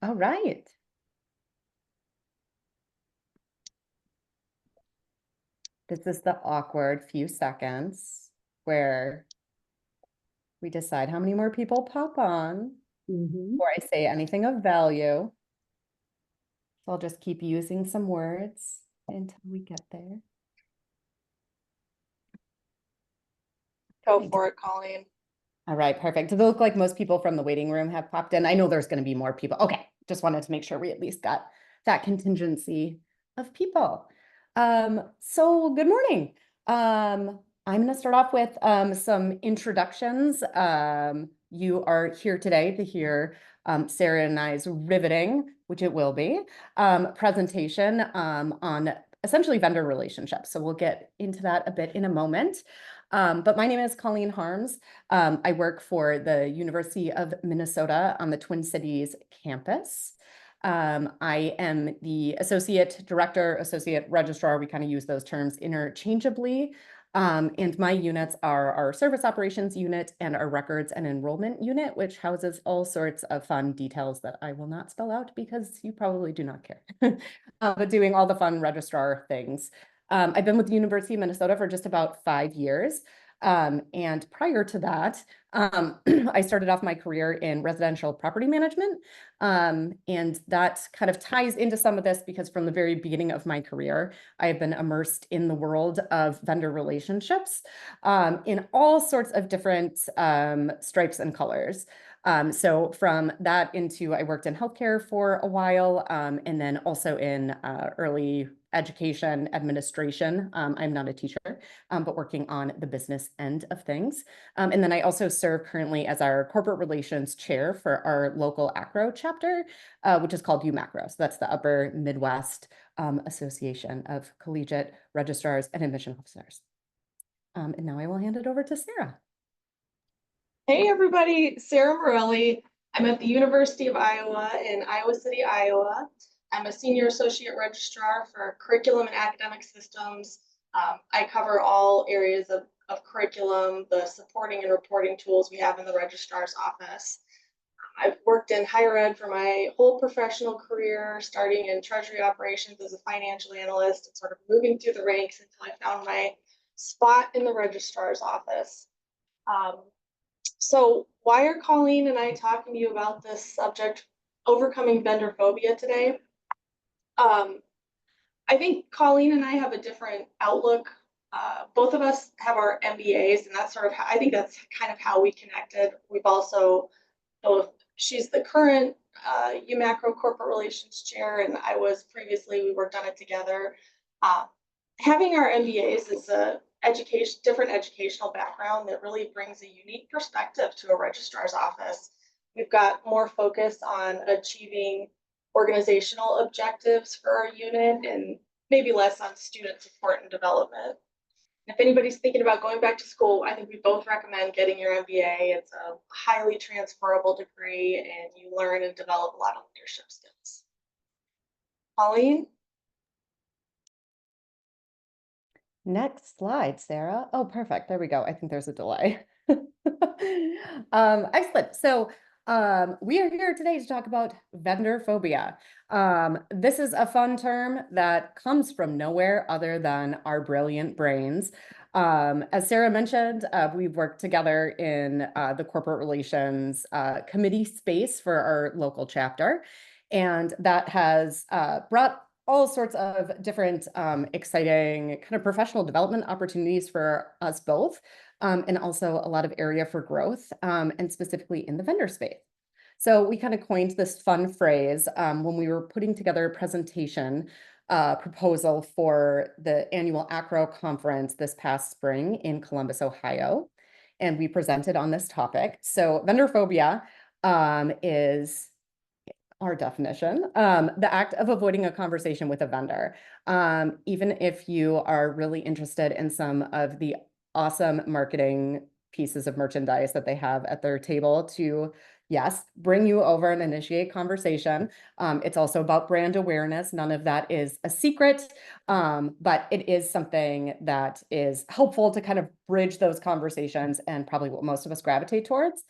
All right. This is the awkward few seconds where we decide how many more people pop on Hmm. before I say anything of value. So I'll just keep using some words until we get there. Go I for it, Colleen. All right, perfect. Does it look like most people from the waiting room have popped in? I know there's going to be more people. Okay, just wanted to make sure we at least got that contingency of people. So good morning. I'm going to start off with some introductions. You are here today to hear Sarah and I's riveting, which it will be, presentation on essentially vendor relationships. So we'll get into that a bit in a moment. But my name is Colleen Harms. I work for the University of Minnesota on the Twin Cities campus. I am the associate director, associate registrar. We kind of use those terms interchangeably. And my units are our service operations unit and our records and enrollment unit, which houses all sorts of fun details that I will not spell out because you probably do not care. But doing all the fun registrar things. I've been with the University of Minnesota for just about 5 years. And prior to that, I started off my career in residential property management. And that kind of ties into some of this because from the very beginning of my career, I have been immersed in the world of vendor relationships in all sorts of different stripes and colors. So from that into, I worked in healthcare for a while, and then also in early education administration. I'm not a teacher, but working on the business end of things. And then I also serve currently as our corporate relations chair for our local ACRO chapter, which is called UMACRO. So that's the Upper Midwest Association of Collegiate Registrars and Admission Officers. And now I will hand it over to Sarah. Hey, everybody. Sarah Morelli. I'm at the University of Iowa in Iowa City, Iowa. I'm a senior associate registrar for curriculum and academic systems. I cover all areas of curriculum, the supporting and reporting tools we have in the registrar's office. I've worked in higher ed for my whole professional career, starting in treasury operations as a financial analyst and sort of moving through the ranks until I found my spot in the registrar's office. So why are Colleen and I talking to you about this subject, overcoming vendor phobia today? I think Colleen and I have a different outlook. Both of us have our MBAs, and that's sort of how, I think that's kind of how we connected. We've also both, she's the current UMACRO corporate relations chair, and I was previously, we worked on it together. Having our MBAs is a different educational background that really brings a unique perspective to a registrar's office. We've got more focus on achieving organizational objectives for our unit and maybe less on student support and development. If anybody's thinking about going back to school, I think we both recommend getting your MBA. It's a highly transferable degree and you learn and develop a lot of leadership skills. Colleen? Next slide, Sarah. Oh, perfect. There we go. I think there's a delay. Excellent. So we are here today to talk about vendor phobia. This is a fun term that comes from nowhere other than our brilliant brains. As Sarah mentioned, we've worked together in the corporate relations committee space for our local chapter. And that has brought all sorts of different exciting kind of professional development opportunities for us both, and also a lot of area for growth, and specifically in the vendor space. So we kind of coined this fun phrase when we were putting together a presentation proposal for the annual ACRO conference this past spring in Columbus, Ohio. And we presented on this topic. So vendor phobia is our definition, the act of avoiding a conversation with a vendor. Even if you are really interested in some of the awesome marketing pieces of merchandise that they have at their table to, yes, bring you over and initiate conversation. It's also about brand awareness. None of that is a secret, but it is something that is helpful to kind of bridge those conversations and probably what most of us gravitate towards.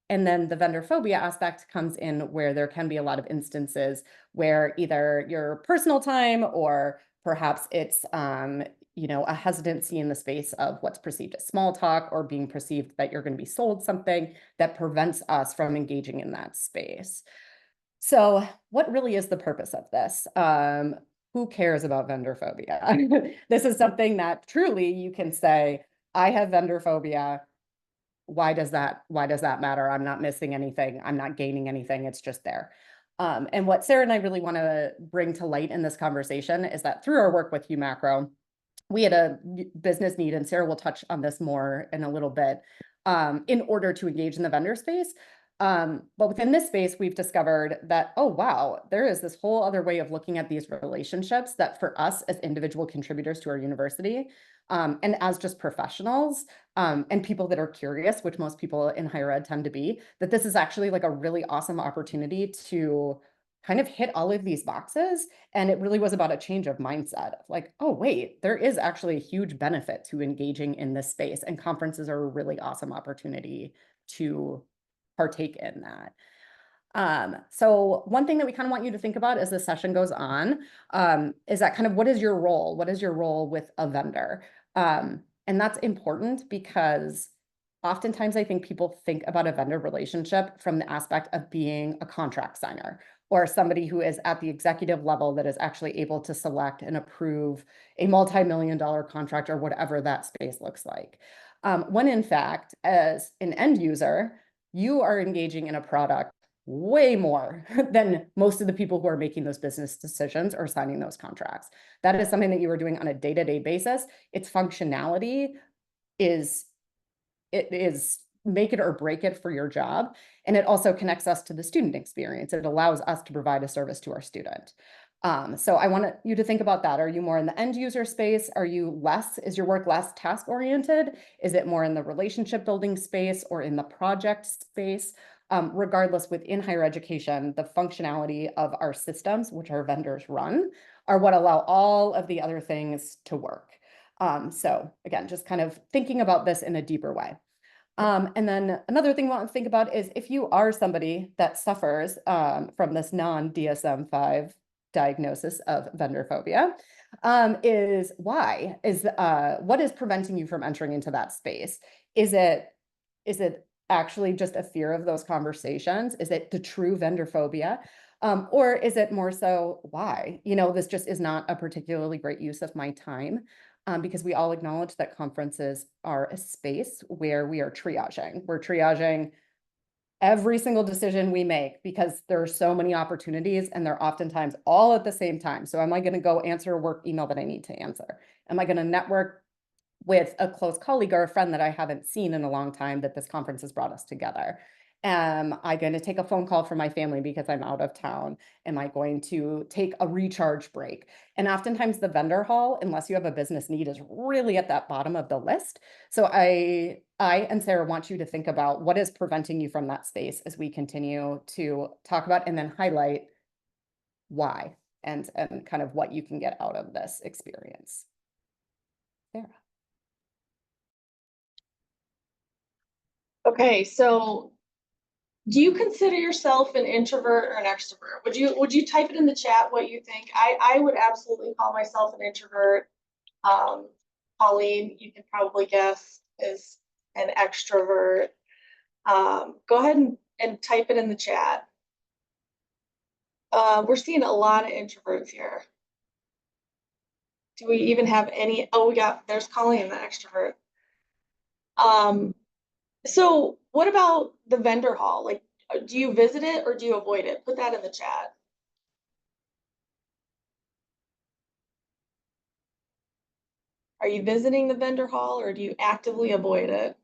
And then the vendor phobia aspect comes in where there can be a lot of instances where either your personal time or perhaps it's a hesitancy in the space of what's perceived as small talk or being perceived that you're going to be sold something that prevents us from engaging in that space. So what really is the purpose of this? Who cares about vendor phobia? This is something that truly you can say, I have vendor phobia. Why does that matter? I'm not missing anything. I'm not gaining anything. It's just there. And what Sarah and I really want to bring to light in this conversation is that through our work with UMacro, we had a business need, and Sarah will touch on this more in a little bit, in order to engage in the vendor space. But within this space, we've discovered that, oh, wow, there is this whole other way of looking at these relationships that for us as individual contributors to our university, and as just professionals, and people that are curious, which most people in higher ed tend to be, that this is actually like a really awesome opportunity to kind of hit all of these boxes. And it really was about a change of mindset of like, oh, wait, there is actually a huge benefit to engaging in this space. And conferences are a really awesome opportunity to partake in that. So one thing that we kind of want you to think about as the session goes on, is that kind of what is your role? What is your role with a vendor? And that's important because oftentimes I think people think about a vendor relationship from the aspect of being a contract signer or somebody who is at the executive level that is actually able to select and approve a multi-million-dollar contract or whatever that space looks like. When in fact, as an end user, you are engaging in a product way more than most of the people who are making those business decisions or signing those contracts. That is something that you are doing on a day-to-day basis. Its functionality is make it or break it for your job. And it also connects us to the student experience. It allows us to provide a service to our student. So I want you to think about that. Are you more in the end user space? Is your work less task oriented? Is it more in the relationship building space or in the project space? Regardless, within higher education, the functionality of our systems, which our vendors run, are what allow all of the other things to work. So again, just kind of thinking about this in a deeper way. And then another thing I want to think about is if you are somebody that suffers from this non-DSM-5 diagnosis of vendor phobia, is why? What is preventing you from entering into that space? Is it actually just a fear of those conversations? Is it the true vendor phobia? Or is it more so why? This just is not a particularly great use of my time. Because we all acknowledge that conferences are a space where we are triaging. We're triaging every single decision we make because there are so many opportunities and they're oftentimes all at the same time. So am I going to go answer a work email that I need to answer? Am I going to network with a close colleague or a friend that I haven't seen in a long time that this conference has brought us together? Am I going to take a phone call from my family because I'm out of town? Am I going to take a recharge break? And oftentimes the vendor hall, unless you have a business need, is really at that bottom of the list. So I and Sarah want you to think about what is preventing you from that space as we continue to talk about and then highlight why and kind of what you can get out of this experience. Sarah. Okay, so do you consider yourself an introvert or an extrovert? Would you type it in the chat what you think? I would absolutely call myself an introvert. Pauline, you can probably guess, is an extrovert. Go ahead and type it in the chat. We're seeing a lot of introverts here. Do we even have any? Oh, there's Colleen, the extrovert. So what about the vendor hall? Like, do you visit it or do you avoid it? Put that in the chat. Are you visiting the vendor hall or do you actively avoid it?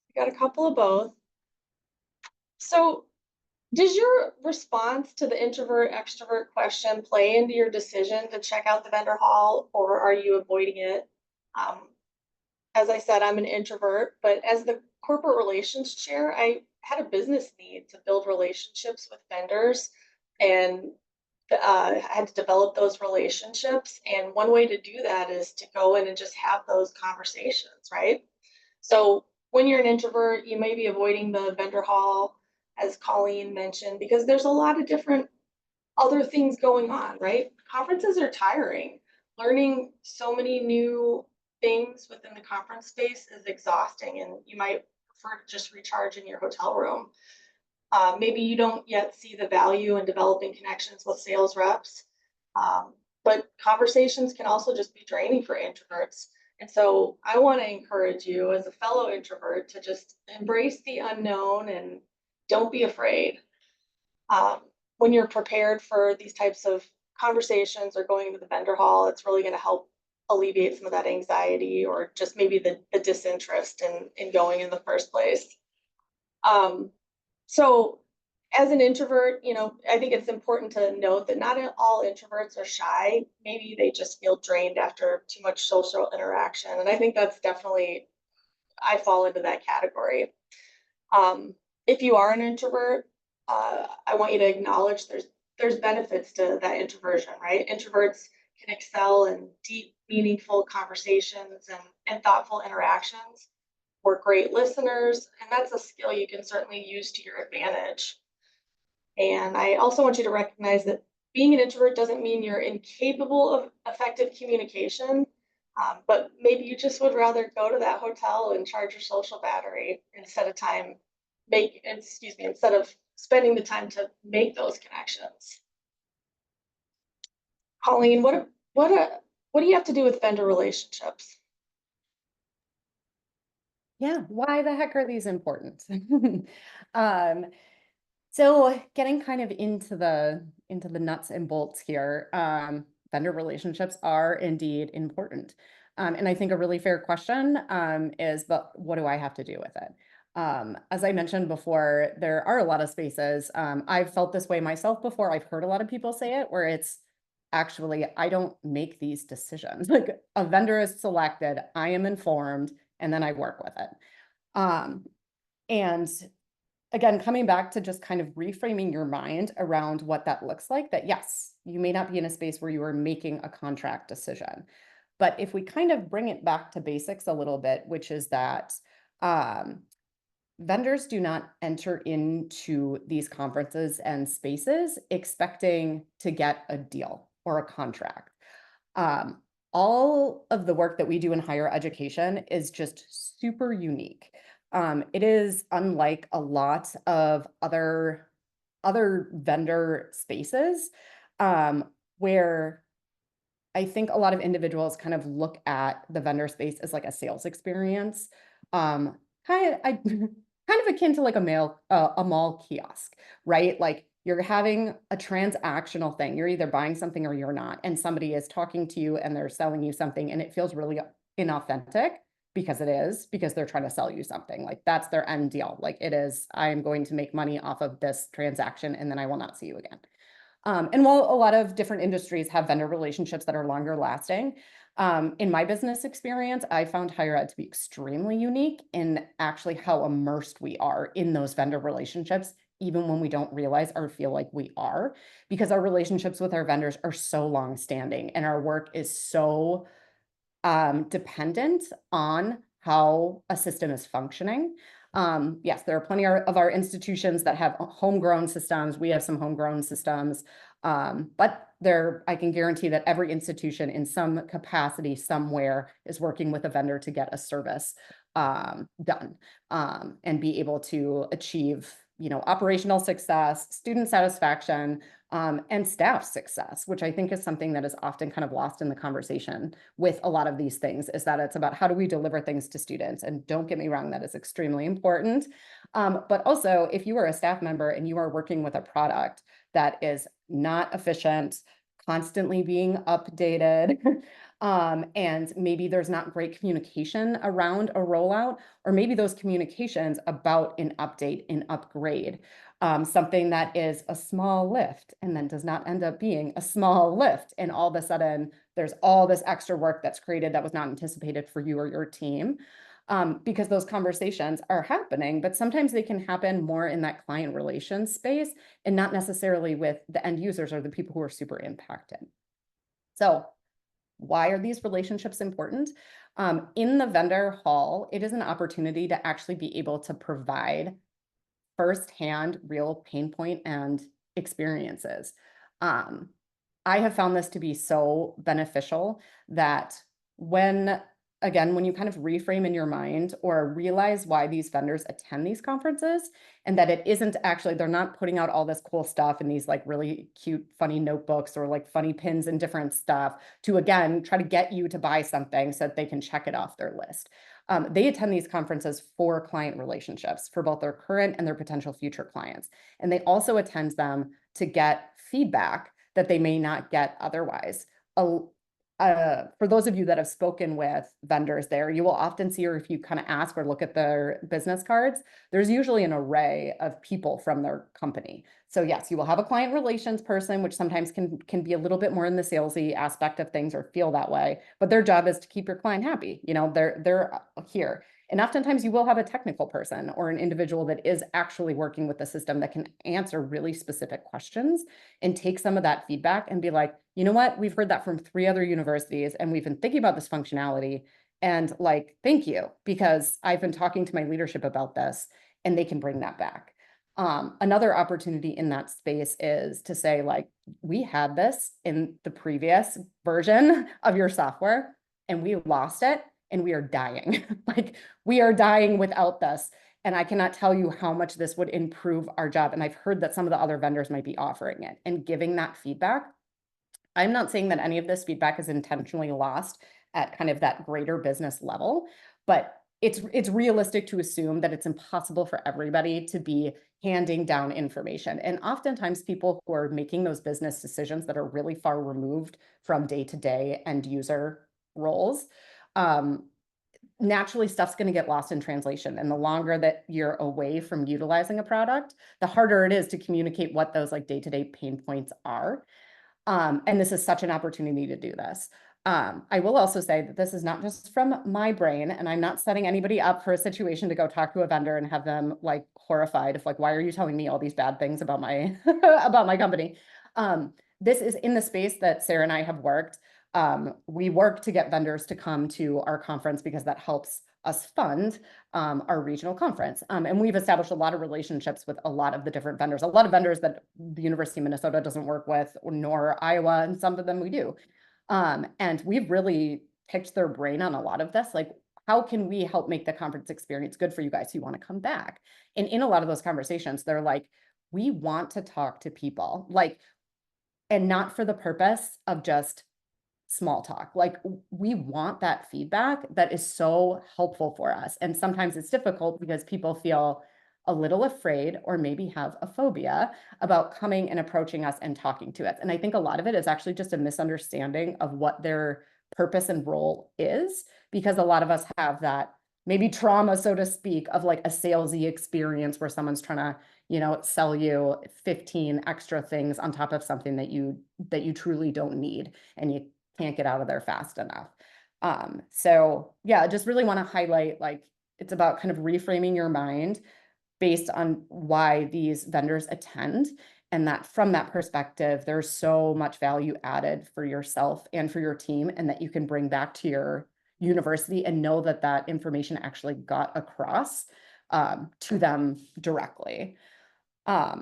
You got a couple of both. So does your response to the introvert extrovert question play into your decision to check out the vendor hall, or are you avoiding it? As I said, I'm an introvert, but as the corporate relations chair, I had a business need to build relationships with vendors and I had to develop those relationships. And one way to do that is to go in and just have those conversations, right? So when you're an introvert, you may be avoiding the vendor hall, as Colleen mentioned, because there's a lot of different other things going on, right? Conferences are tiring. Learning so many new things within the conference space is exhausting, and you might prefer to just recharge in your hotel room. Maybe you don't yet see the value in developing connections with sales reps, but conversations can also just be draining for introverts. And so I want to encourage you as a fellow introvert to just embrace the unknown and don't be afraid. Um, when you're prepared for these types of conversations or going to the vendor hall, it's really going to help alleviate some of that anxiety or just maybe the disinterest in going in the first place. Um, so as an introvert, I think it's important to note that not all introverts are shy. Maybe they just feel drained after too much social interaction. And I think that's definitely, I fall into that category. If you are an introvert, I want you to acknowledge there's benefits to that introversion, right? Introverts can excel in deep, meaningful conversations and thoughtful interactions. We're great listeners, and that's a skill you can certainly use to your advantage. And I also want you to recognize that being an introvert doesn't mean you're incapable of effective communication, but maybe you just would rather go to that hotel and charge your social battery instead of spending the time to make those connections. Colleen, what do you have to do with vendor relationships? Yeah, why the heck are these important? Um, so getting kind of into the nuts and bolts here, vendor relationships are indeed important. And I think a really fair question is, but what do I have to do with it? As I mentioned before, there are a lot of spaces. I've felt this way myself before. I've heard a lot of people say it, where it's actually, I don't make these decisions. Like a vendor is selected, I am informed, and then I work with it. Um, and again, coming back to just kind of reframing your mind around what that looks like, that yes, you may not be in a space where you are making a contract decision. But if we kind of bring it back to basics a little bit, which is that um, vendors do not enter into these conferences and spaces expecting to get a deal or a contract. Um, all of the work that we do in higher education is just super unique. It is unlike a lot of other vendor spaces, where I think a lot of individuals kind of look at the vendor space as like a sales experience. Kind of, kind of akin to like a mall kiosk, right? Like you're having a transactional thing. You're either buying something or you're not, and somebody is talking to you and they're selling you something, and it feels really inauthentic because they're trying to sell you something. Like that's their end deal. Like it is, I am going to make money off of this transaction, and then I will not see you again. And while a lot of different industries have vendor relationships that are longer lasting, in my business experience, I found higher ed to be extremely unique in actually how immersed we are in those vendor relationships, even when we don't realize or feel like we are, because our relationships with our vendors are so long standing and our work is so dependent on how a system is functioning. Yes, there are plenty of our institutions that have homegrown systems. We have some homegrown systems, but I can guarantee that every institution in some capacity somewhere is working with a vendor to get a service done and be able to achieve, operational success, student satisfaction, and staff success, which I think is something that is often kind of lost in the conversation with a lot of these things, is that it's about how do we deliver things to students? And don't get me wrong, that is extremely important. But also, if you are a staff member and you are working with a product that is not efficient, constantly being updated, and maybe there's not great communication around a rollout, or maybe those communications about an update, an upgrade, something that is a small lift and then does not end up being a small lift. And all of a sudden, there's all this extra work that's created that was not anticipated for you or your team. Because those conversations are happening, but sometimes they can happen more in that client relations space and not necessarily with the end users or the people who are super impacted. So why are these relationships important? In the vendor hall, it is an opportunity to actually be able to provide firsthand real pain point and experiences. Um, I have found this to be so beneficial that when, again, when you kind of reframe in your mind or realize why these vendors attend these conferences and that it isn't actually, they're not putting out all this cool stuff in these like really cute, funny notebooks or like funny pins and different stuff to, again, try to get you to buy something so that they can check it off their list. They attend these conferences for client relationships for both their current and their potential future clients. And they also attend them to get feedback that they may not get otherwise. For those of you that have spoken with vendors there, you will often see, or if you kind of ask or look at their business cards, there's usually an array of people from their company. So yes, you will have a client relations person, which sometimes can be a little bit more in the salesy aspect of things or feel that way, but their job is to keep your client happy. You know, they're here. And oftentimes you will have a technical person or an individual that is actually working with the system that can answer really specific questions and take some of that feedback and be like, you know what, we've heard that from 3 other universities and we've been thinking about this functionality. And like, thank you, because I've been talking to my leadership about this and they can bring that back. Another opportunity in that space is to say, like, we had this in the previous version of your software and we lost it and we are dying. Like, we are dying without this. And I cannot tell you how much this would improve our job. And I've heard that some of the other vendors might be offering it and giving that feedback. I'm not saying that any of this feedback is intentionally lost at kind of that greater business level, but it's realistic to assume that it's impossible for everybody to be handing down information. And oftentimes people who are making those business decisions that are really far removed from day-to-day end user roles, naturally stuff's going to get lost in translation. And the longer that you're away from utilizing a product, the harder it is to communicate what those like day-to-day pain points are. And this is such an opportunity to do this. I will also say that this is not just from my brain, and I'm not setting anybody up for a situation to go talk to a vendor and have them like horrified of like, why are you telling me all these bad things about my about my company? This is in the space that Sarah and I have worked. We work to get vendors to come to our conference because that helps us fund our regional conference. And we've established a lot of relationships with a lot of the different vendors, a lot of vendors that the University of Minnesota doesn't work with, nor Iowa, and some of them we do. And we've really picked their brain on a lot of this, like, how can we help make the conference experience good for you guys who want to come back? And in a lot of those conversations, they're like, we want to talk to people, like, and not for the purpose of just small talk. Like, we want that feedback that is so helpful for us. And sometimes it's difficult because people feel a little afraid or maybe have a phobia about coming and approaching us and talking to us. And I think a lot of it is actually just a misunderstanding of what their purpose and role is, because a lot of us have that maybe trauma, so to speak, of like a salesy experience where someone's trying to, you know, sell you 15 extra things on top of something that you truly don't need and you can't get out of there fast enough. So yeah, I just really want to highlight, like, it's about kind of reframing your mind based on why these vendors attend, and that from that perspective, there's so much value added for yourself and for your team, and that you can bring back to your university and know that that information actually got across to them directly. I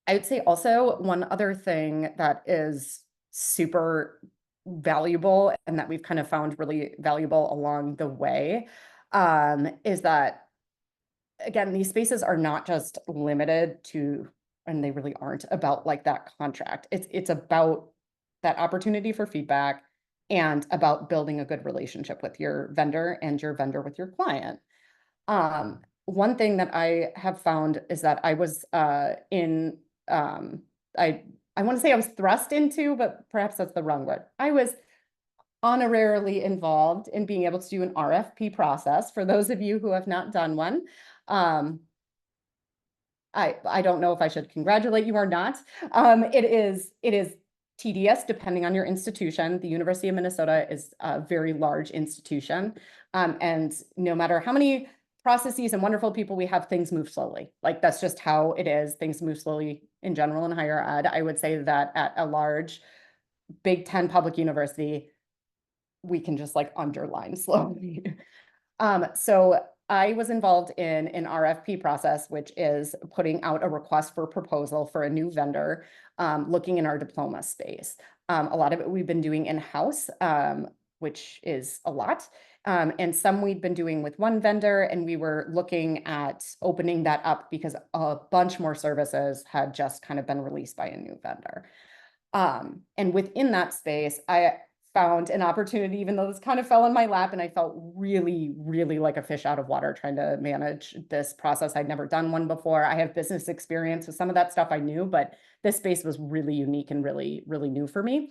would say also one other thing that is super valuable and that we've kind of found really valuable along the way is that, again, these spaces are not just limited to, and they really aren't about like that contract. It's about that opportunity for feedback and about building a good relationship with your vendor and your vendor with your client. One thing that I have found is that I was in I want to say I was thrust into, but perhaps that's the wrong word. I was honorarily involved in being able to do an RFP process. For those of you who have not done one, I don't know if I should congratulate you or not. It is tedious depending on your institution. The University of Minnesota is a very large institution. And no matter how many processes and wonderful people we have, things move slowly. Like, that's just how it is. Things move slowly in general in higher ed. I would say that at a large Big 10 public university, we can just like underline slowly. So I was involved in an RFP process, which is putting out a request for proposal for a new vendor, looking in our diploma space. A lot of it we've been doing in-house, which is a lot. And some we'd been doing with one vendor, and we were looking at opening that up because a bunch more services had just kind of been released by a new vendor. And within that space, I found an opportunity, even though this kind of fell in my lap, and I felt really, really like a fish out of water trying to manage this process. I'd never done one before. I have business experience with some of that stuff I knew, but this space was really unique and really, really new for me.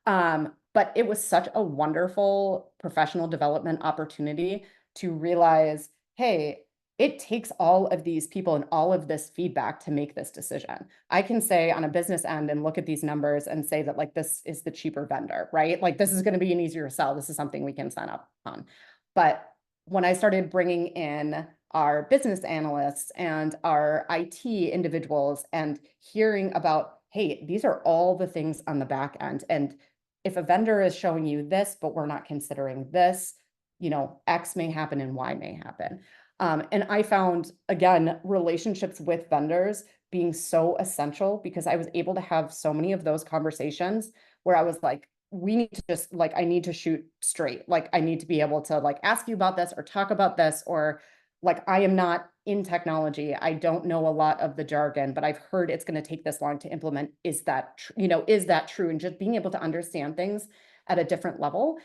But it was such a wonderful professional development opportunity to realize, hey, it takes all of these people and all of this feedback to make this decision. I can say on a business end and look at these numbers and say that like this is the cheaper vendor, right? Like this is going to be an easier sell. This is something we can sign up on. But when I started bringing in our business analysts and our IT individuals and hearing about, hey, these are all the things on the back end. And if a vendor is showing you this, but we're not considering this, you know, X may happen and Y may happen. And I found, again, relationships with vendors being so essential because I was able to have so many of those conversations where I was like, we need to just like, I need to shoot straight. Like, I need to be able to like ask you about this or talk about this, or like, I am not in technology. I don't know a lot of the jargon, but I've heard it's going to take this long to implement. Is that, you know, is that true? And just being able to understand things at a different level,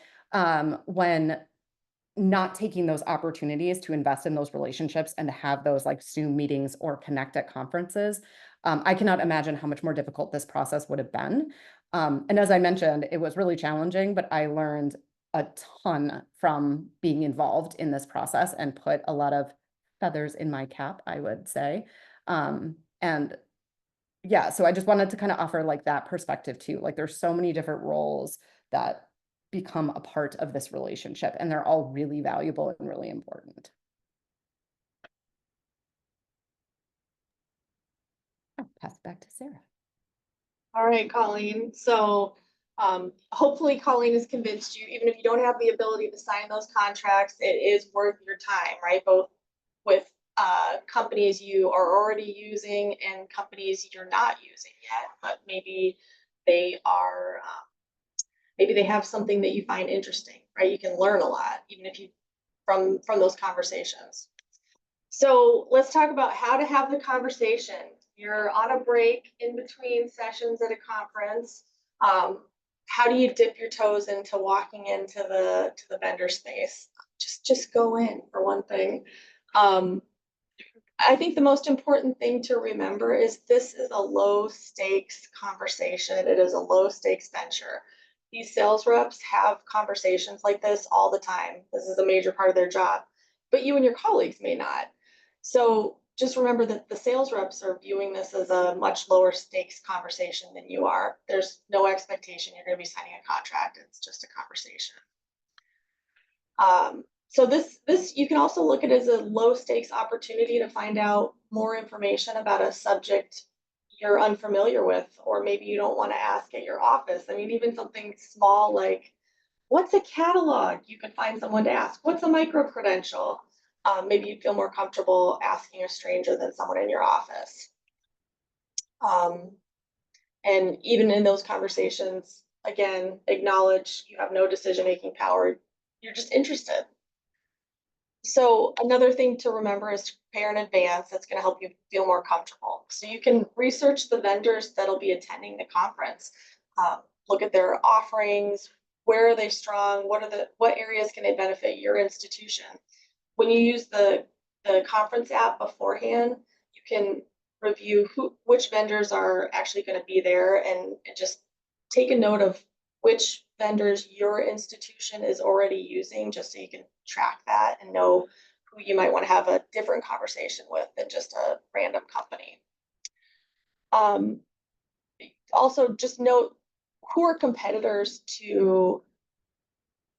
when not taking those opportunities to invest in those relationships and to have those like Zoom meetings or connect at conferences. I cannot imagine how much more difficult this process would have been. And as I mentioned, it was really challenging, but I learned a ton from being involved in this process and put a lot of feathers in my cap, I would say. And yeah, so I just wanted to kind of offer like that perspective too. Like there's so many different roles that become a part of this relationship, and they're all really valuable and really important. I'll pass it back to Sarah. All right, Colleen. So hopefully Colleen has convinced you, even if you don't have the ability to sign those contracts, it is worth your time, right? Both with companies you are already using and companies you're not using yet, but maybe they are, maybe they have something that you find interesting, right? You can learn a lot, even if you from those conversations. So let's talk about how to have the conversation. You're on a break in between sessions at a conference. How do you dip your toes into walking into the vendor space? Just go in for one thing. I think the most important thing to remember is this is a low stakes conversation. It is a low stakes venture. These sales reps have conversations like this all the time. This is a major part of their job, but you and your colleagues may not. So just remember that the sales reps are viewing this as a much lower stakes conversation than you are. There's no expectation you're going to be signing a contract. It's just a conversation. So this you can also look at it as a low stakes opportunity to find out more information about a subject you're unfamiliar with, or maybe you don't want to ask at your office. I mean, even something small like, what's a catalog? You can find someone to ask. What's a micro credential? Maybe you'd feel more comfortable asking a stranger than someone in your office. And even in those conversations, again, acknowledge you have no decision-making power. You're just interested. So another thing to remember is to prepare in advance. That's going to help you feel more comfortable. So you can research the vendors that'll be attending the conference. Look at their offerings. Where are they strong? What areas can they benefit your institution? When you use the conference app beforehand, you can review which vendors are actually going to be there, and just take a note of which vendors your institution is already using, just so you can track that and know who you might want to have a different conversation with than just a random company. Also, just note who are competitors to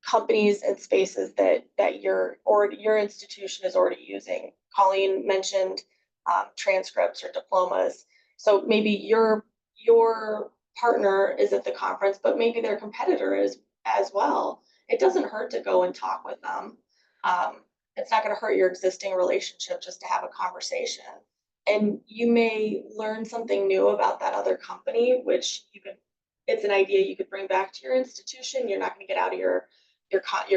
companies and spaces that your institution is already using. Colleen mentioned transcripts or diplomas. So maybe your partner is at the conference, but maybe their competitor is as well. it doesn't hurt to go and talk with them. It's not going to hurt your existing relationship just to have a conversation. And you may learn something new about that other company, which you could, it's an idea you could bring back to your institution. You're not going to get out of your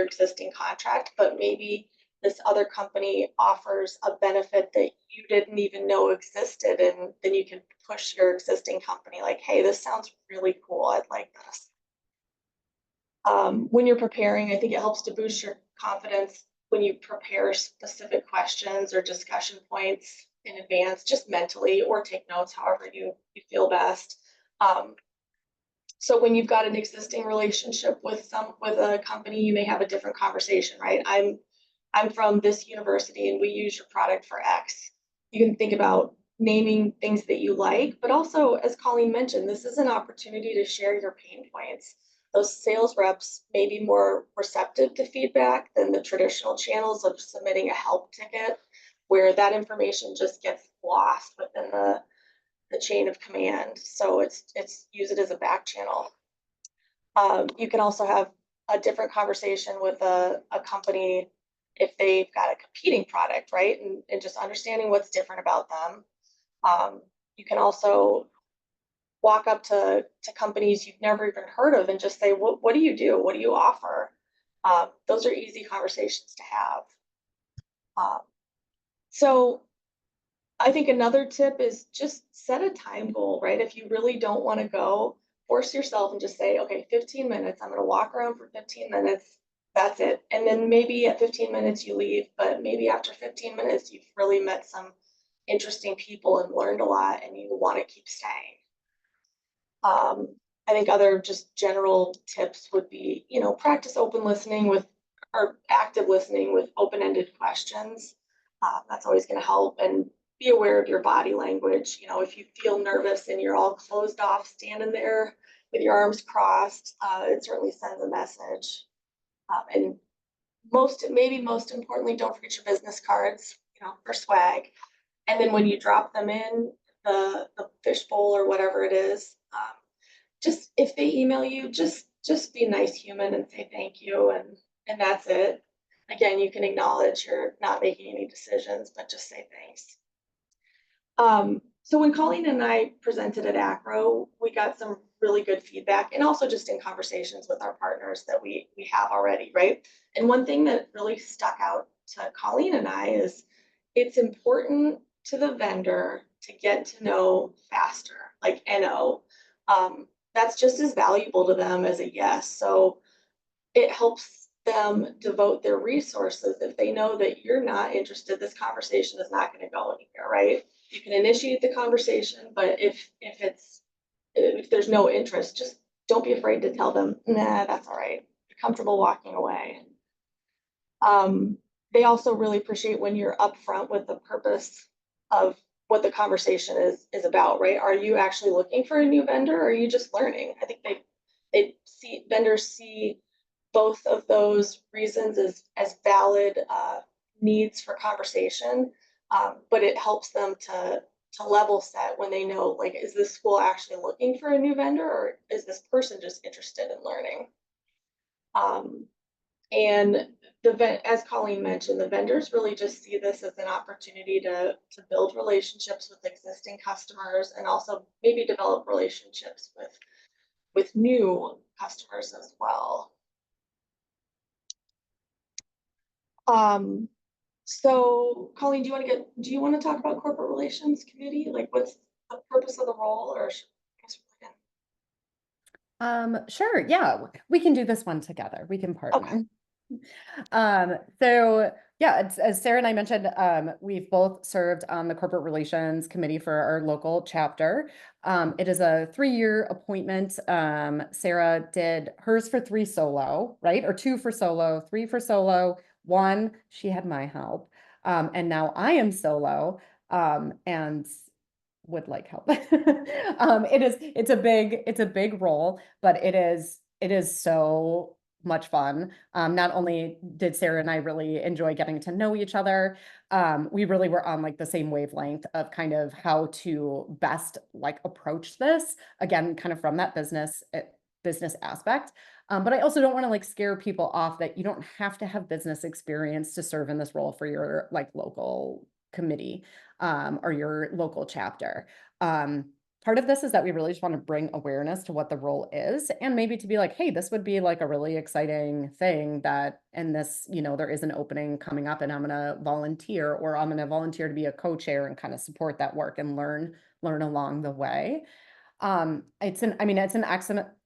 existing contract, but maybe this other company offers a benefit that you didn't even know existed, and then you can push your existing company like, hey, this sounds really cool, I'd like this. When you're preparing, I think it helps to boost your confidence when you prepare specific questions or discussion points in advance, just mentally, or take notes, however you feel best. So when you've got an existing relationship with a company, you may have a different conversation, right? I'm from this university and we use your product for X. You can think about naming things that you like, but also, as Colleen mentioned, this is an opportunity to share your pain points. Those sales reps may be more receptive to feedback than the traditional channels of submitting a help ticket, where that information just gets lost within the chain of command. So it's use it as a back channel. You can also have a different conversation with a company if they've got a competing product, right? And just understanding what's different about them. You can also walk up to companies you've never even heard of and just say, what do you do? What do you offer? Those are easy conversations to have. So I think another tip is just set a time goal, right? If you really don't want to go, force yourself and just say, okay, 15 minutes, I'm going to walk around for 15 minutes. That's it. And then maybe at 15 minutes you leave, but maybe after 15 minutes, you've really met some interesting people and learned a lot and you want to keep staying. I think other just general tips would be, practice open listening or active listening with open-ended questions. That's always going to help. And be aware of your body language. If you feel nervous and you're all closed off, standing there with your arms crossed, it certainly sends a message. And most importantly, don't forget your business cards, for swag. And then when you drop them in the fishbowl or whatever it is, just if they email you, just be a nice human and say thank you, and that's it. Again, you can acknowledge you're not making any decisions, but just say thanks. So when Colleen and I presented at ACRO, we got some really good feedback, and also just in conversations with our partners that we have already, right? And one thing that really stuck out to Colleen and I is it's important to the vendor to get to know faster, like NO. That's just as valuable to them as a yes. So it helps them devote their resources if they know that you're not interested. This conversation is not going to go anywhere, right? You can initiate the conversation, but if there's no interest, just don't be afraid to tell them, nah, that's all right. You're comfortable walking away. They also really appreciate when you're upfront with the purpose of what the conversation is about, right? Are you actually looking for a new vendor, or are you just learning? I think vendors see both of those reasons as valid needs for conversation, but it helps them to level set when they know, like, is this school actually looking for a new vendor, or is this person just interested in learning? And as Colleen mentioned, the vendors really just see this as an opportunity to build relationships with existing customers, and also maybe develop relationships with new customers as well. So Colleen, do you want to talk about corporate relations committee? Like, what's the purpose of the role, or Sure. Yeah, we can do this one together. We can partner. okay. So yeah, as Sarah and I mentioned, we've both served on the corporate relations committee for our local chapter. It is a 3-year appointment. Sarah did hers for 3 solo, right? Or 2 for solo, 3 for solo, 1, she had my help. And now I am solo, and would like help. It's a big role, but it is so much fun. Not only did Sarah and I really enjoy getting to know each other, we really were on like the same wavelength of kind of how to best like approach this, again, kind of from that business aspect. But I also don't want to like scare people off that you don't have to have business experience to serve in this role for your like local committee or your local chapter. Part of this is that we really just want to bring awareness to what the role is and maybe to be like, hey, this would be like a really exciting thing that, and this, you know, there is an opening coming up and I'm going to volunteer, or I'm going to volunteer to be a co-chair and kind of support that work and learn along the way. It's an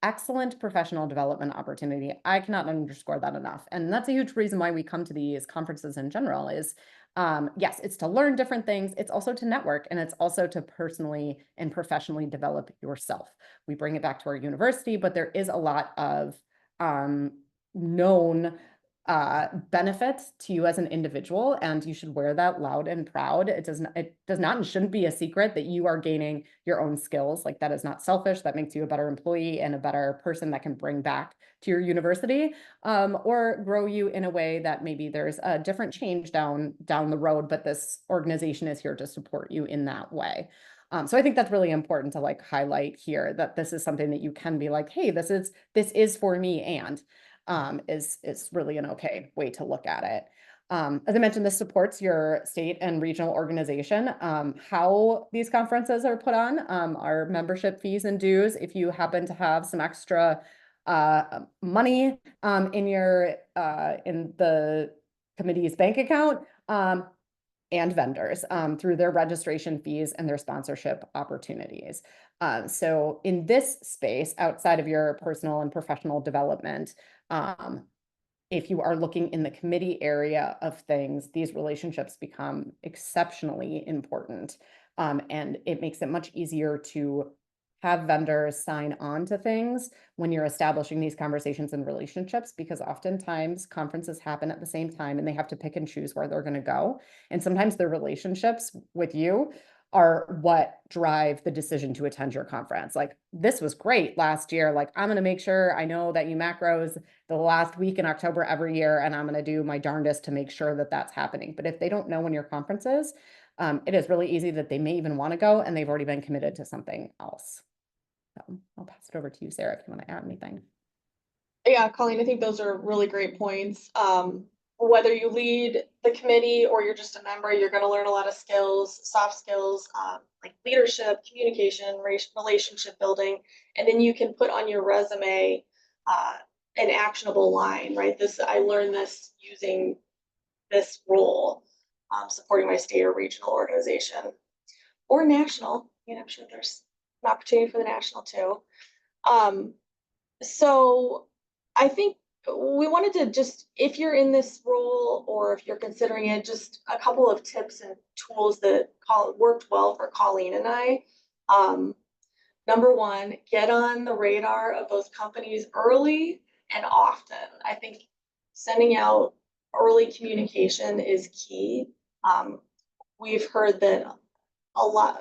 excellent professional development opportunity. I cannot underscore that enough. And that's a huge reason why we come to these conferences in general is, yes, it's to learn different things. It's also to network, and it's also to personally and professionally develop yourself. We bring it back to our university, but there is a lot of known benefits to you as an individual, and you should wear that loud and proud. It does not and shouldn't be a secret that you are gaining your own skills. Like, that is not selfish. That makes you a better employee and a better person that can bring back to your university, or grow you in a way that maybe there's a different change down the road, but this organization is here to support you in that way. So I think that's really important to like highlight here, that this is something that you can be like, hey, this is for me, and is really an okay way to look at it. As I mentioned, this supports your state and regional organization. How these conferences are put on are membership fees and dues. If you happen to have some extra money in the committee's bank account, and vendors through their registration fees and their sponsorship opportunities. So in this space, outside of your personal and professional development, if you are looking in the committee area of things, these relationships become exceptionally important. And it makes it much easier to have vendors sign on to things when you're establishing these conversations and relationships, because oftentimes conferences happen at the same time and they have to pick and choose where they're going to go. And sometimes their relationships with you are what drive the decision to attend your conference. Like, this was great last year. Like, I'm going to make sure I know that you macros the last week in October every year, and I'm going to do my darndest to make sure that that's happening. But if they don't know when your conference is, it is really easy that they may even want to go and they've already been committed to something else. So I'll pass it over to you, Sarah, if you want to add anything. Yeah, Colleen, I think those are really great points. Whether you lead the committee or you're just a member, you're going to learn a lot of skills, soft skills, like leadership, communication, relationship building, and then you can put on your resume an actionable line, right? I learned this using this role, supporting my state or regional organization or national. You know, I'm sure there's an opportunity for the national too. So I think we wanted to just, if you're in this role or if you're considering it, just a couple of tips and tools that worked well for Colleen and I. Number one, get on the radar of those companies early and often. I think sending out early communication is key. We've heard that a lot,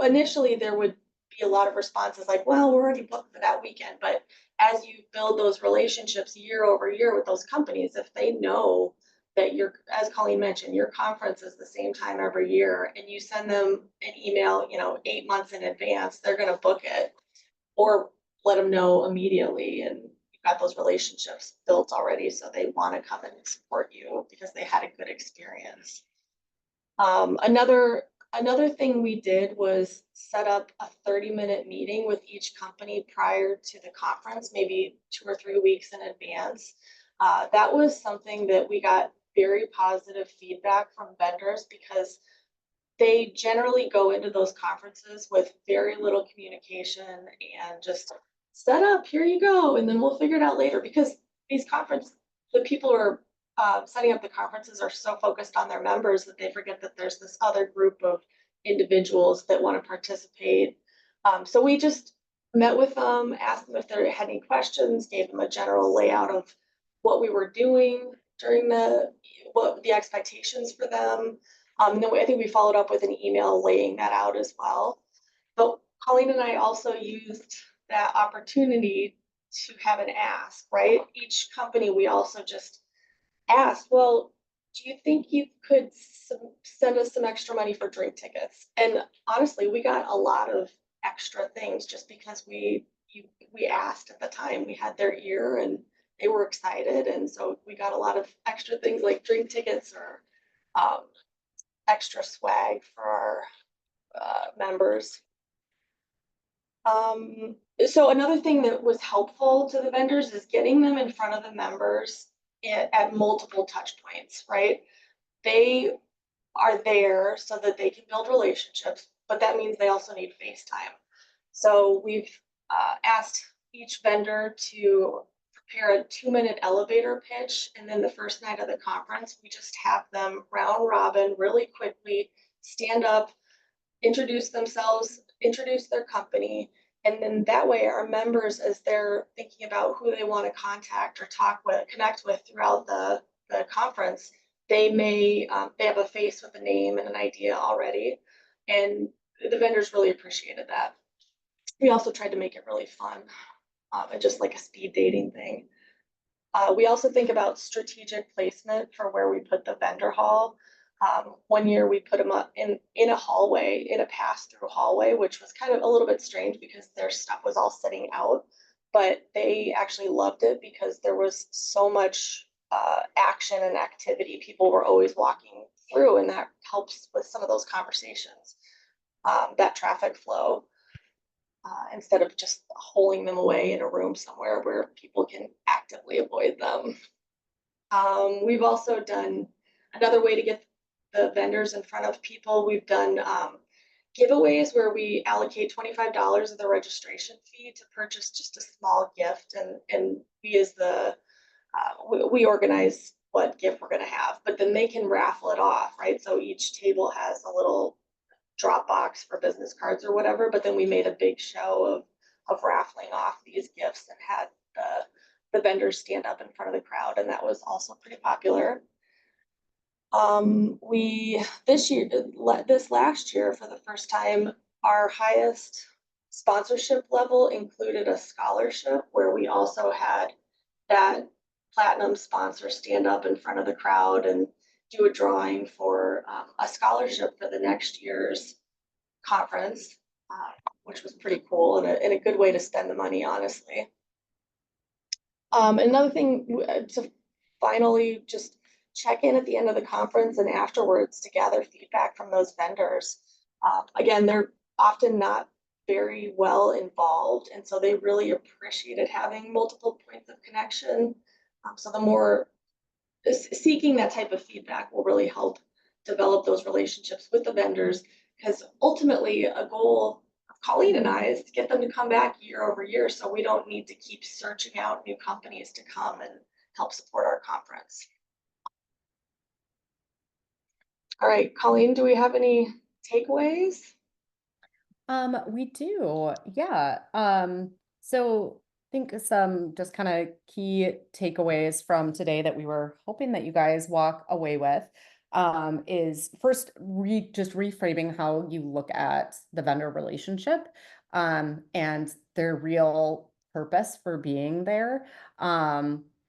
initially there would be a lot of responses like, well, we're already booked for that weekend. But as you build those relationships year over year with those companies, if they know that as Colleen mentioned, your conference is the same time every year and you send them an email, 8 months in advance, they're going to book it, or let them know immediately. And you've got those relationships built already. So they want to come and support you because they had a good experience. Another thing we did was set up a 30-minute meeting with each company prior to the conference, maybe 2 or 3 weeks in advance. That was something that we got very positive feedback from vendors because they generally go into those conferences with very little communication and just set up, here you go, and then we'll figure it out later, because the people who are setting up the conferences are so focused on their members that they forget that there's this other group of individuals that want to participate. So we just met with them, asked them if they had any questions, gave them a general layout of what we were doing during what the expectations for them. And then I think we followed up with an email laying that out as well. But Colleen and I also used that opportunity to have an ask, right? Each company, we also just asked, well, do you think you could send us some extra money for drink tickets? And honestly, we got a lot of extra things just because we we asked at the time, we had their ear and they were excited. And so we got a lot of extra things like drink tickets or um, extra swag for our members. So another thing that was helpful to the vendors is getting them in front of the members at multiple touch points, right? They are there so that they can build relationships, but that means they also need FaceTime. So we've asked each vendor to prepare a 2-minute elevator pitch. And then the first night of the conference, we just have them round robin really quickly stand up, introduce themselves, introduce their company. And then that way, our members, as they're thinking about who they want to contact or talk with, connect with throughout the conference, they have a face with a name and an idea already. And the vendors really appreciated that. We also tried to make it really fun and just like a speed dating thing. We also think about strategic placement for where we put the vendor hall. One year we put them up in a hallway, in a pass-through hallway, which was kind of a little bit strange because their stuff was all sitting out, but they actually loved it because there was so much action and activity. People were always walking through, and that helps with some of those conversations, that traffic flow. Instead of just holding them away in a room somewhere where people can actively avoid them. We've also done another way to get the vendors in front of people. We've done giveaways where we allocate $25 of the registration fee to purchase just a small gift, and we as the we organize what gift we're going to have, but then they can raffle it off, right? So each table has a little drop box for business cards or whatever, but then we made a big show of raffling off these gifts and had the vendors stand up in front of the crowd, and that was also pretty popular. We this last year for the first time, our highest sponsorship level included a scholarship where we also had that platinum sponsor stand up in front of the crowd and do a drawing for a scholarship for the next year's conference, which was pretty cool and a good way to spend the money, honestly. Another thing to finally just check in at the end of the conference and afterwards to gather feedback from those vendors. Again, they're often not very well involved, and so they really appreciated having multiple points of connection. So the more seeking that type of feedback will really help develop those relationships with the vendors, because ultimately a goal of Colleen and I is to get them to come back year over year so we don't need to keep searching out new companies to come and help support our conference. All right, Colleen, do we have any takeaways? We do, yeah. So I think some just kind of key takeaways from today that we were hoping that you guys walk away with is first just reframing how you look at the vendor relationship and their real purpose for being there.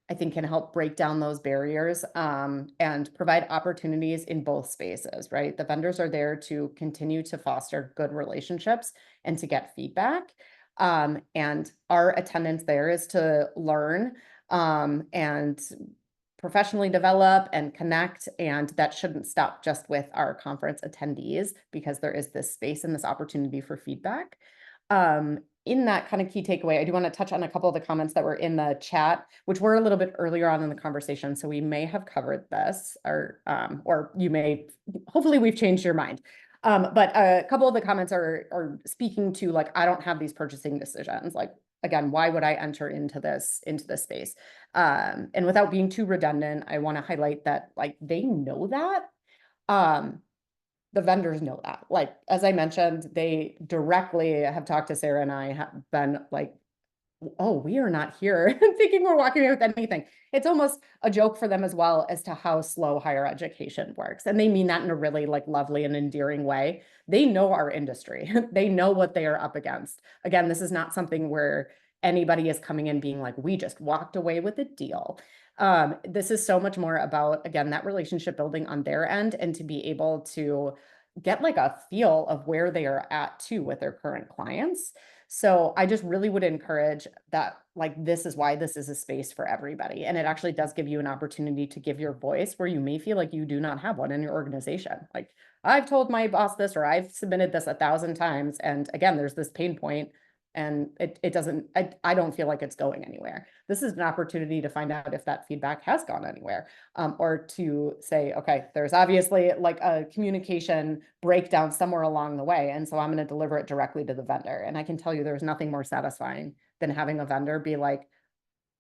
I think can help break down those barriers and provide opportunities in both spaces, right? The vendors are there to continue to foster good relationships and to get feedback. And our attendance there is to learn and professionally develop and connect. And that shouldn't stop just with our conference attendees because there is this space and this opportunity for feedback. In that kind of key takeaway, I do want to touch on a couple of the comments that were in the chat, which were a little bit earlier on in the conversation. So we may have covered this or you may, hopefully we've changed your mind. But a couple of the comments are speaking to like, I don't have these purchasing decisions. Like, again, why would I enter into this space? And without being too redundant, I want to highlight that like they know that. The vendors know that. Like, as I mentioned, they directly have talked to Sarah and I have been like, oh, we are not here thinking we're walking away with anything. It's almost a joke for them as well as to how slow higher education works. And they mean that in a really like lovely and endearing way. They know our industry. They know what they are up against. Again, this is not something where anybody is coming in being like, we just walked away with a deal. This is so much more about, again, that relationship building on their end and to be able to get like a feel of where they are at too with their current clients. So I just really would encourage that, like, this is why this is a space for everybody. And it actually does give you an opportunity to give your voice where you may feel like you do not have one in your organization. Like, I've told my boss this, or I've submitted this 1,000 times. And again, there's this pain point and it doesn't, I don't feel like it's going anywhere. This is an opportunity to find out if that feedback has gone anywhere, or to say, okay, there's obviously like a communication breakdown somewhere along the way. And so I'm going to deliver it directly to the vendor. And I can tell you there's nothing more satisfying than having a vendor be like,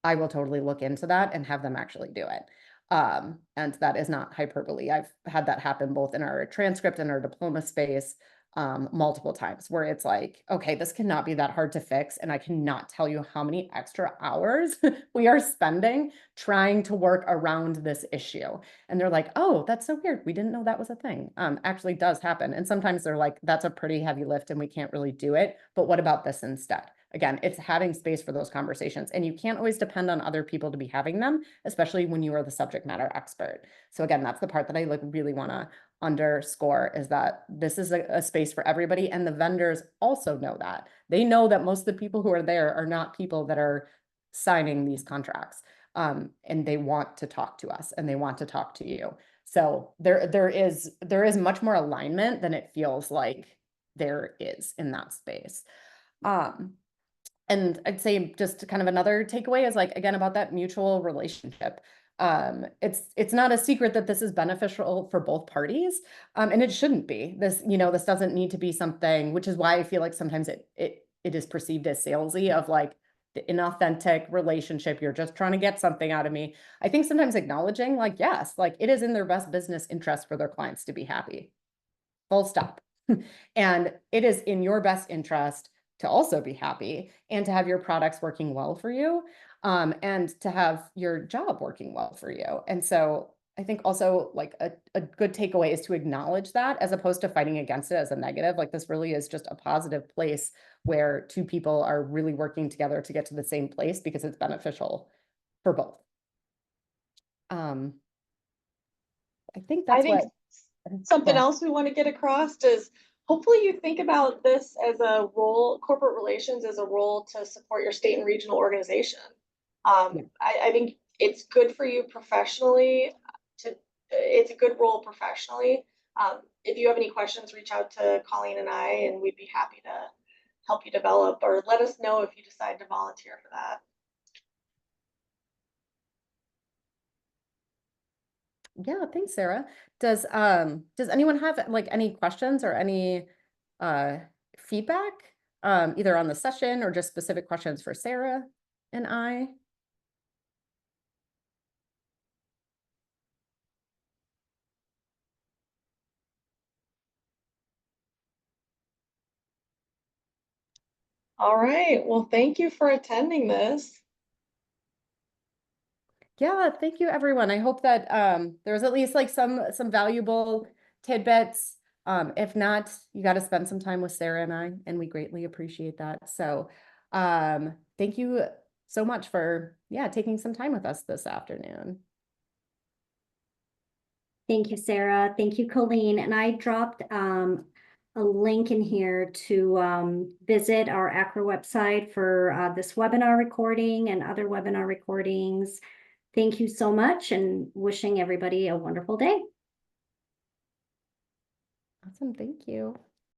I will totally look into that and have them actually do it. And that is not hyperbole. I've had that happen both in our transcript and our diploma space, multiple times, where it's like, okay, this cannot be that hard to fix. And I cannot tell you how many extra hours we are spending trying to work around this issue. And they're like, oh, that's so weird. We didn't know that was a thing. Actually does happen. And sometimes they're like, that's a pretty heavy lift and we can't really do it. But what about this instead? Again, it's having space for those conversations, and you can't always depend on other people to be having them, especially when you are the subject matter expert. So again, that's the part that I like really want to underscore, is that this is a space for everybody. And the vendors also know that. They know that most of the people who are there are not people that are signing these contracts. And they want to talk to us and they want to talk to you. So there is much more alignment than it feels like there is in that space. And I'd say just kind of another takeaway is, like, again, about that mutual relationship. It's not a secret that this is beneficial for both parties. And it shouldn't be. This doesn't need to be something, which is why I feel like sometimes it is perceived as salesy, of like the inauthentic relationship. You're just trying to get something out of me. I think sometimes acknowledging, like, yes, like it is in their best business interest for their clients to be happy. Full stop. And it is in your best interest to also be happy and to have your products working well for you, and to have your job working well for you. And so I think also, like, a good takeaway is to acknowledge that, as opposed to fighting against it as a negative. Like, this really is just a positive place where two people are really working together to get to the same place because it's beneficial for both. I think I that's think what. something Well, else we want to get across is, hopefully you think about this as a role, corporate relations as a role to support your state and regional organization. yeah. I think it's good for you professionally it's a good role professionally. If you have any questions, reach out to Colleen and I, and we'd be happy to help you develop, or let us know if you decide to volunteer for that. Yeah, thanks, Sarah. Does anyone have like any questions or any uh feedback, either on the session or just specific questions for Sarah and I? All right. Well, thank you for attending this. Yeah, thank you, everyone. I hope that there was at least like some valuable tidbits. If not, you got to spend some time with Sarah and I, and we greatly appreciate that. So thank you so much for, yeah, taking some time with us this afternoon. Thank you, Sarah. Thank you, Colleen. And I dropped a link in here to visit our ACRA website for this webinar recording and other webinar recordings. Thank you so much, and wishing everybody a wonderful day. Awesome, thank you.